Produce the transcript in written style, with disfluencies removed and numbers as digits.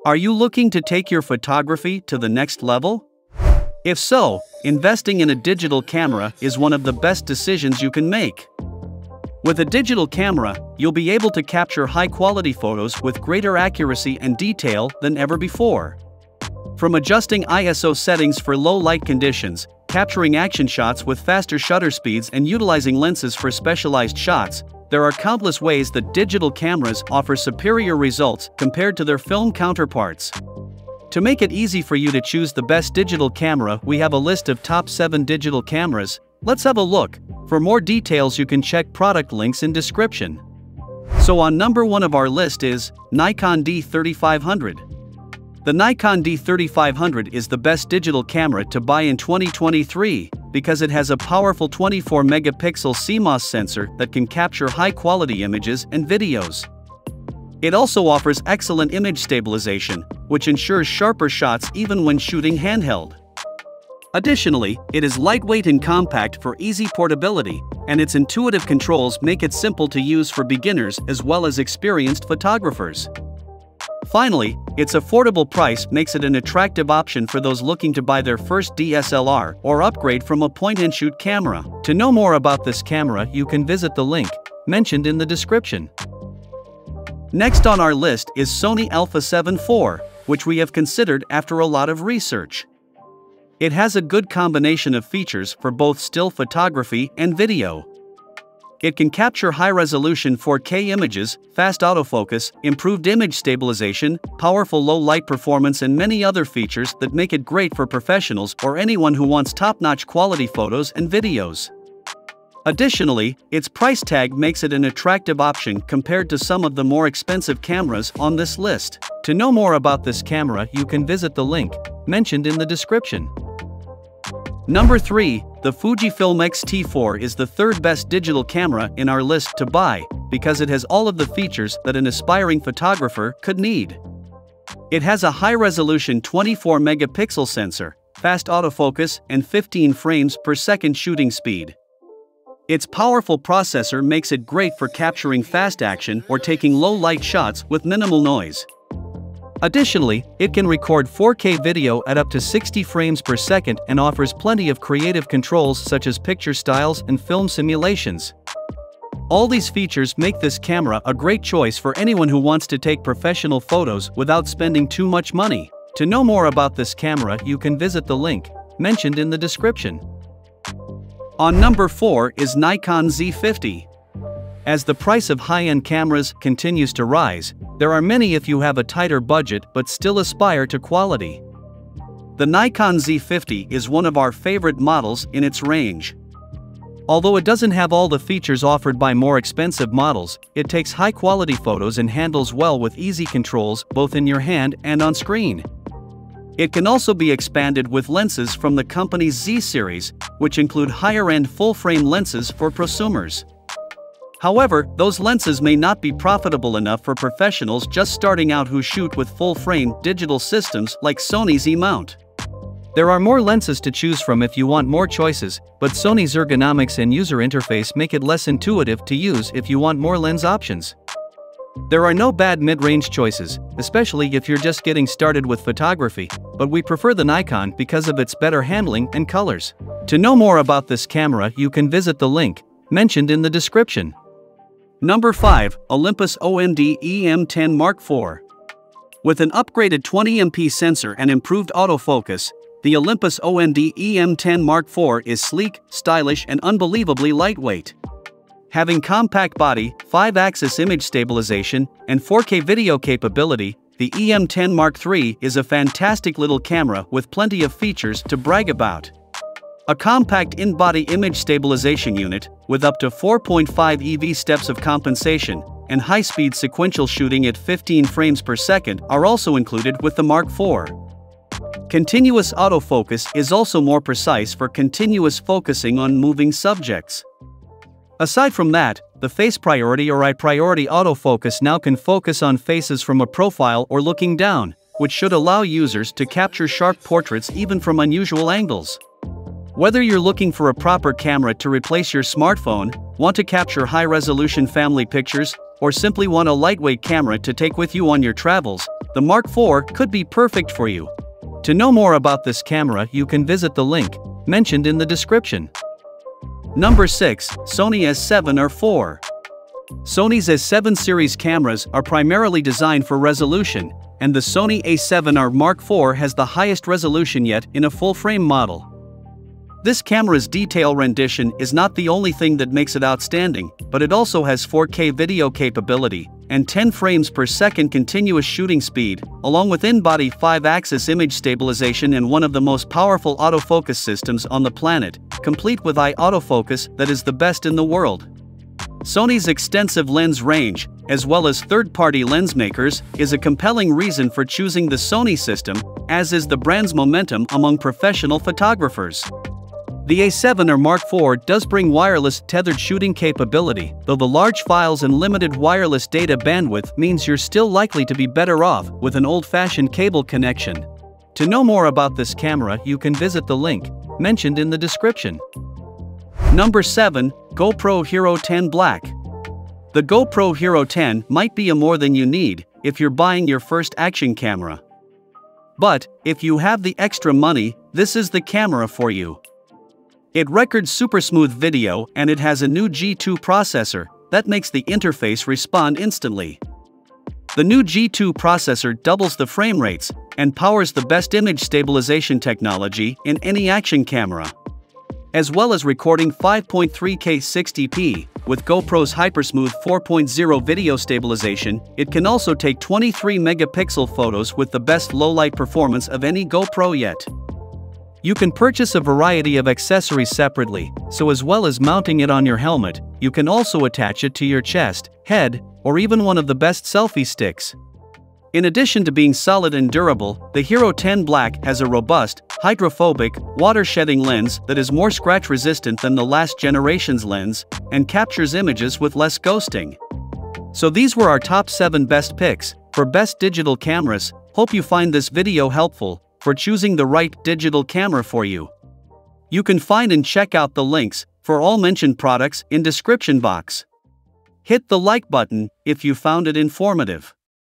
Are you looking to take your photography to the next level? If so, investing in a digital camera is one of the best decisions you can make. With a digital camera, you'll be able to capture high-quality photos with greater accuracy and detail than ever before. From adjusting ISO settings for low light conditions, capturing action shots with faster shutter speeds, and utilizing lenses for specialized shots, there are countless ways that digital cameras offer superior results compared to their film counterparts. To make it easy for you to choose the best digital camera, we have a list of top 7 digital cameras. Let's have a look. For more details, you can check product links in description. So on number 1 of our list is Nikon D3500. The Nikon D3500 is the best digital camera to buy in 2023 because it has a powerful 24-megapixel CMOS sensor that can capture high-quality images and videos. It also offers excellent image stabilization, which ensures sharper shots even when shooting handheld. Additionally, it is lightweight and compact for easy portability, and its intuitive controls make it simple to use for beginners as well as experienced photographers. Finally, its affordable price makes it an attractive option for those looking to buy their first DSLR or upgrade from a point-and-shoot camera. To know more about this camera, you can visit the link mentioned in the description. Next on our list is Sony Alpha 7 IV, which we have considered after a lot of research. It has a good combination of features for both still photography and video. It can capture high-resolution 4K images, fast autofocus, improved image stabilization, powerful low-light performance, and many other features that make it great for professionals or anyone who wants top-notch quality photos and videos. Additionally, its price tag makes it an attractive option compared to some of the more expensive cameras on this list. To know more about this camera, you can visit the link mentioned in the description. Number 3, the Fujifilm X-T4 is the third best digital camera in our list to buy because it has all of the features that an aspiring photographer could need. It has a high-resolution 24-megapixel sensor, fast autofocus, and 15 frames per second shooting speed. Its powerful processor makes it great for capturing fast action or taking low-light shots with minimal noise. Additionally, it can record 4K video at up to 60 frames per second and offers plenty of creative controls such as picture styles and film simulations. All these features make this camera a great choice for anyone who wants to take professional photos without spending too much money. To know more about this camera, you can visit the link mentioned in the description. On number 4 is Nikon Z50. As the price of high-end cameras continues to rise, there are many if you have a tighter budget but still aspire to quality. The Nikon Z50 is one of our favorite models in its range. Although it doesn't have all the features offered by more expensive models, it takes high-quality photos and handles well with easy controls both in your hand and on screen. It can also be expanded with lenses from the company's Z series, which include higher-end full-frame lenses for prosumers. However, those lenses may not be profitable enough for professionals just starting out who shoot with full-frame digital systems like Sony's E-mount. There are more lenses to choose from if you want more choices, but Sony's ergonomics and user interface make it less intuitive to use if you want more lens options. There are no bad mid-range choices, especially if you're just getting started with photography, but we prefer the Nikon because of its better handling and colors. To know more about this camera, you can visit the link mentioned in the description. Number 5, Olympus OMD EM10 Mark IV. With an upgraded 20MP sensor and improved autofocus, the Olympus OMD EM10 Mark IV is sleek, stylish, and unbelievably lightweight. Having compact body, 5-axis image stabilization, and 4K video capability, the EM10 Mark III is a fantastic little camera with plenty of features to brag about. A compact in-body image stabilization unit, with up to 4.5 EV steps of compensation, and high-speed sequential shooting at 15 frames per second are also included with the Mark IV. Continuous autofocus is also more precise for continuous focusing on moving subjects. Aside from that, the face priority or eye priority autofocus now can focus on faces from a profile or looking down, which should allow users to capture sharp portraits even from unusual angles. Whether you're looking for a proper camera to replace your smartphone, Want to capture high-resolution family pictures, or simply want a lightweight camera to take with you on your travels? The Mark IV could be perfect for you. To know more about this camera, you can visit the link mentioned in the description. Number 6. Sony A7 or 4. Sony's A7 series cameras are primarily designed for resolution, and the Sony A7R Mark IV has the highest resolution yet in a full-frame model. This camera's detail rendition is not the only thing that makes it outstanding, but it also has 4K video capability and 10 frames per second continuous shooting speed, along with in-body 5-axis image stabilization and one of the most powerful autofocus systems on the planet, complete with eye autofocus that is the best in the world. Sony's extensive lens range, as well as third-party lens makers, is a compelling reason for choosing the Sony system, as is the brand's momentum among professional photographers. The A7 or Mark IV does bring wireless tethered shooting capability, though the large files and limited wireless data bandwidth means you're still likely to be better off with an old-fashioned cable connection. To know more about this camera, you can visit the link mentioned in the description. Number 7. GoPro Hero 10 Black. The GoPro Hero 10 might be a more than you need if you're buying your first action camera. But if you have the extra money, this is the camera for you. It records super smooth video and it has a new G2 processor that makes the interface respond instantly. The new G2 processor doubles the frame rates and powers the best image stabilization technology in any action camera. As well as recording 5.3K 60p, with GoPro's Hypersmooth 4.0 video stabilization, it can also take 23 megapixel photos with the best low-light performance of any GoPro yet. You can purchase a variety of accessories separately, so as well as mounting it on your helmet, you can also attach it to your chest, head, or even one of the best selfie sticks. In addition to being solid and durable, the Hero 10 Black has a robust, hydrophobic, water-shedding lens that is more scratch-resistant than the last generation's lens, and captures images with less ghosting. So these were our top 7 best picks for best digital cameras. Hope you find this video helpful for choosing the right digital camera for you. You can find and check out the links for all mentioned products in description box. Hit the like button if you found it informative.